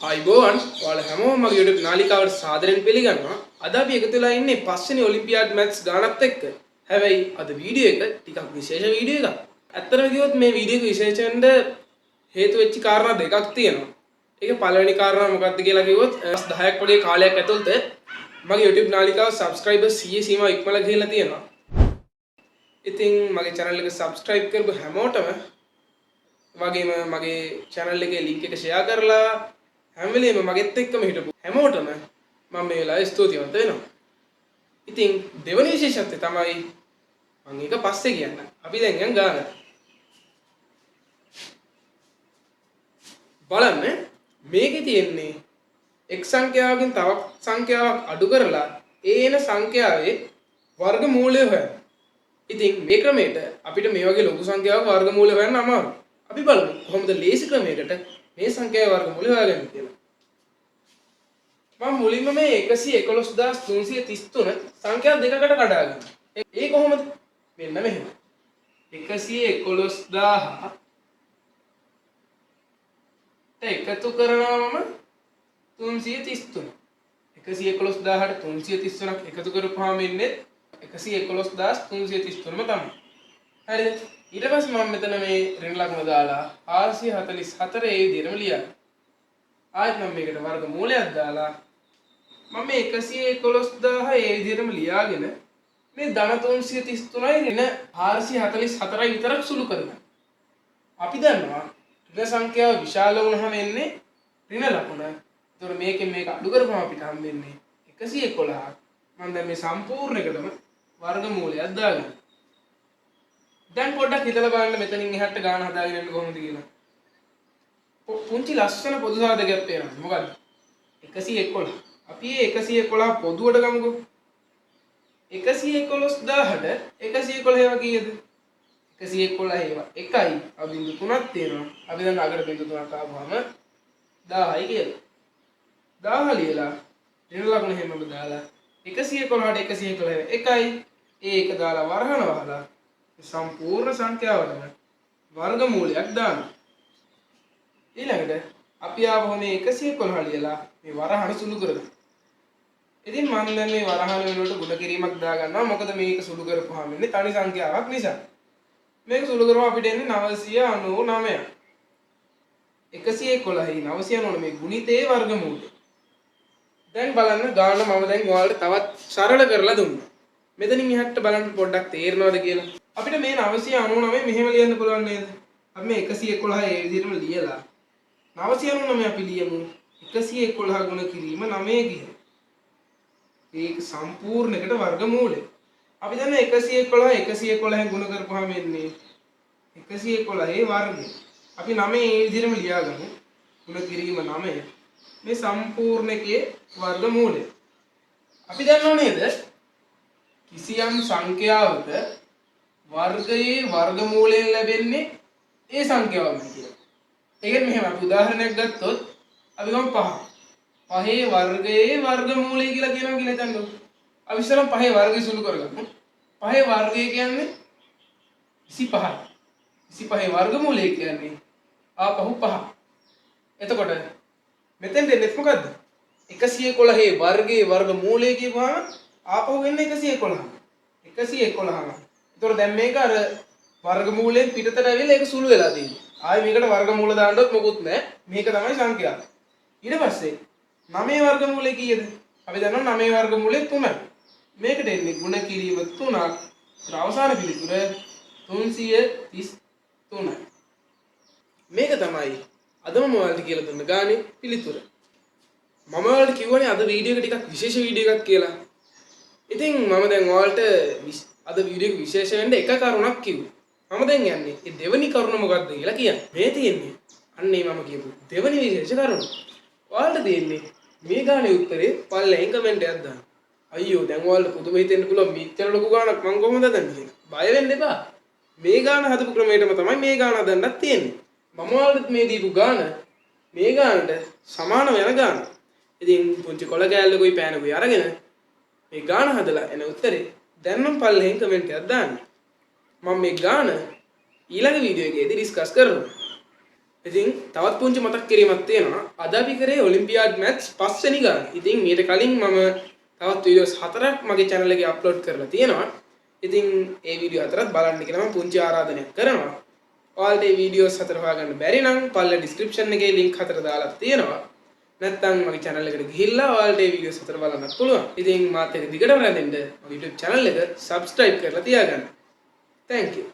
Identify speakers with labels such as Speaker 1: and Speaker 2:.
Speaker 1: ආයිබෝවන් ඔයාලා හැමෝම මගේ YouTube නාලිකාවට සාදරයෙන් පිළිගන්නවා. අද අපි එකතු වෙලා ඉන්නේ පස්වෙනි ඔලිම්පියාඩ් මැත්ස් ගානත් එක්ක. හැබැයි අද වීඩියෝ එක ටිකක් විශේෂ වීඩියෝ එකක්. ඇත්තටම කිව්වොත් මේ වීඩියෝ එක විශේෂ වෙන්න හේතු වෙච්ච කාරණා දෙකක් තියෙනවා. ඒක පළවෙනි කාරණා මොකක්ද කියලා කිව්වොත් 10ක් වගේ කාලයක් ඇතුළත මගේ YouTube නාලිකාව subscribers 100 සීමාව ඉක්මවලා ගිහිල්ලා තියෙනවා. ඉතින් මගේ channel එක subscribe කරපු හැමෝටම වගේම මගේ channel එකේ link එක share කරලා හැම වෙලේම මගෙත් එක්කම හිටපු හැමෝටම මම මේ වෙලාවේ ස්තුතිවන්ත වෙනවා. ඉතින් දෙවෙනි විශේෂත්වය තමයි මම ඒක පස්සේ කියන්න. අපි දැන් යන් ගාන. බලන්න මේකේ තියෙන්නේ එක් සංඛ්‍යාවකින් තවත් සංඛ්‍යාවක් අඩු කරලා ඒ එන සංඛ්‍යාවේ වර්ගමූලය හොයන්න. ඉතින් මේ ක්‍රමයට අපිට මේ වගේ ලොකු සංඛ්‍යාවක වර්ගමූලය හොයන්න අමාරුයි. අපි බලමු කොහොමද ලේසි ක්‍රමයකට මේ සංඛ්‍යාවේ වර්ගමූලය හොයාගන්නේ කියලා. මම මුලින්ම මේ 111333 සංඛ්‍යා දෙකකට කඩා ගන්නවා. ඒ කොහොමද? මෙන්න මෙහෙම. 111000 එකතු කරනවම 333. 111000ට 333ක් එකතු කරපුවාම ඉන්නේ 111333ම තමයි. හරිද? ඊට පස්සේ මම මෙතන මේ ඍණ ලකුණ දාලා 444 ඒ විදිහටම ලියනවා. ආයෙත් මම මේකට වර්ගමූලයක් දාලා මම මේ 111000 ඒ විදිහටම ලියාගෙන මේ ධන 333යි ඍණ 444යි විතරක් සුළු කරනවා. අපි දන්නවා ඍණ සංඛ්‍යාව විශාල වුණාම එන්නේ ඍණ ලකුණ. ඒතකොට මේකෙන් මේක අඩු කරපුවම අපිට හම්බෙන්නේ 111ක්. මම දැන් මේ සම්පූර්ණ එකටම වර්ගමූලයක් දාගන්නවා. දැන් පොඩ්ඩක් හිතලා බලන්න මෙතනින් එහාට ගාන හදාගෙන යන්න කොහොමද කියලා. පුංචි ලස්සන පොදු සාධකයක් පේනවා. මොකද්ද? 111. අපි මේ 111 පොදුවට ගමුකෝ. 111000ට 111 ඒවා කීයද? 111 ඒවා 1යි. අපි බිඳු 3ක් තියෙනවා. අපි දැන් අගට බිඳු 3ක් ආවම 1000යි කියලා. 1000 ලියලා ඍණ ලකුණ හැමම දාලා 111ට 111 1යි. ඒ එක දාලා වරහන වහලා සම්පූර්ණ සංඛ්‍යාවටම වර්ගමූලයක් දානවා. ඊළඟට අපි ආවම මේ 111 ලියලා මේ වරහන සුළු කරගන්නවා. ඉතින් මම දැන් මේ වරහන වෙනුවට ගුණ කිරීමක් දාගන්නවා. මොකද මේක සුළු කරපුවාම ඉන්නේ තනි සංඛ්‍යාවක් නිසා. මේක සුළු කරපුවා අපිට එන්නේ 999. 111යි 999 මේ ගුණිතේ වර්ගමූලය. දැන් බලන්න ගාන මම දැන් ඔයාලට තවත් සරල කරලා දුන්නා. මෙතනින් එහාට බලන්න පොඩ්ඩක් තේරෙනවද කියලා. අපිට මේ 999 මෙහෙම ලියන්න පුළුවන් නේද? අපි මේ 111 ඒ විදිහටම ලියලා 999 අපි ලියමු 111 ගුණ කිරීම 9 කියලා. ඒක සම්පූර්ණයකට වර්ගමූලය. අපි දන්න 111 ගුණ කරපුවාම එන්නේ 111 වර්ගය. අපි 9 ඒ විදිහටම ලියාගමු. ගුණ කිරීම 9 මේ සම්පූර්ණකයේ වර්ගමූලය. අපි දන්නව නේද? කිසියම් සංඛ්‍යාවක වර්ගයේ වර්ගමූලයෙන් ලැබෙන්නේ ඒ සංඛ්‍යාවම කියලා. ඒ කියන්නේ මෙහෙම අපි උදාහරණයක් ගත්තොත් අපි ගමු 5. 5 වර්ගයේ වර්ගමූලය කියලා කියනවා කියලා හිතන්නකො. අපි ඉස්සරහ 5 වර්ගය සුළු කරගමු. 5 වර්ගය කියන්නේ 25. 25 වර්ගමූලය කියන්නේ ආපහු 5. එතකොට මෙතෙන් දෙන්නේ මොකද්ද? 111 වර්ගයේ වර්ගමූලය කියපුවාම ආපහු වෙන්නේ 111. 111. ඒතකොට දැන් මේක අර වර්ගමූලයෙන් පිටතට ඇවිල්ලා ඒක සුළු වෙලා තියෙනවා. ආයෙ මේකට වර්ගමූල දාන්නවත් මොකුත් නැහැ. මේක තමයි සංඛ්‍යාව. ඊට පස්සේ 9 වර්ගමූලය කීයද? අපි දන්නවා 9 වර්ගමූලය 3යි. මේකට එන්නේ ගුණ කිරීම 3ක්. අවසාන පිළිතුර 333යි. මේක තමයි අදම මම ඔයාලට කියලා දුන්න ගානේ පිළිතුර. මම ඔයාලට කිව්වනේ අද වීඩියෝ එක ටිකක් විශේෂ වීඩියෝ එකක් කියලා. ඉතින් මම දැන් ඔයාලට අද වීඩියෝ එක විශේෂ වෙන්න එක කරුණක් කිව්වා. මම දැන් යන්නේ ඒ දෙවෙනි කරුණ මොකක්ද කියලා කියන්න. මේ තියෙන්නේ අන්නේ මම කියපු දෙවෙනි විශේෂ කරුණ. ඔයාලට තියෙන්නේ මේ ගානේ උත්තරේ පල්ලෙන් කමෙන්ට් එකක් දාන්න. අයියෝ දැන් ඔයාලට පුදුම හිතෙන්න පුළුවන් මෙච්චර ලොකු ගානක් මම කොහොමද දන්නේ කියලා. බය වෙන්න එපා. මේ ගාන හදපු ක්‍රමයටම තමයි මේ ගාන හදන්නත් තියෙන්නේ. මම ඔයාලට මේ දීපු ගාන මේ ගානට සමාන වෙන ගාන. ඉතින් පුංචි කොළ කෑල්ලකුයි පෑනකුයි අරගෙන මේ ගාන හදලා එන උත්තරේ දැන් නම් පල්ලෙන් කමෙන්ට් එකක් දාන්න. මම මේ ගාන ඊළඟ වීඩියෝ එකේදී ඩිස්කස් කරනවා. ඉතින් තවත් පුංචි මතක් කිරීමක් තියෙනවා. අද අපි කරේ ඔලිම්පියාඩ් මැත්ස් 5 වෙනි ගාන. ඉතින් මීට කලින් මම තවත් වීඩියෝස් 4ක් මගේ channel එකේ අප්ලෝඩ් කරලා තියෙනවා. ඉතින් ඒ වීඩියෝ හතරත් බලන්න කියලා මම පුංචි ආරාධනයක් කරනවා. ඔයාලට මේ වීඩියෝස් හතර හොයාගන්න බැරි නම් පල්ල description එකේ link හතර දාලා තියෙනවා. නැත්නම් මගේ channel එකට ගිහිල්ලා ඔයාලට මේ වීඩියෝස් හතර බලන්නත් පුළුවන්. ඉතින් මාත් එක්ක දිගටම රැඳෙන්න මගේ YouTube channel එක subscribe කරලා තියාගන්න. Thank you.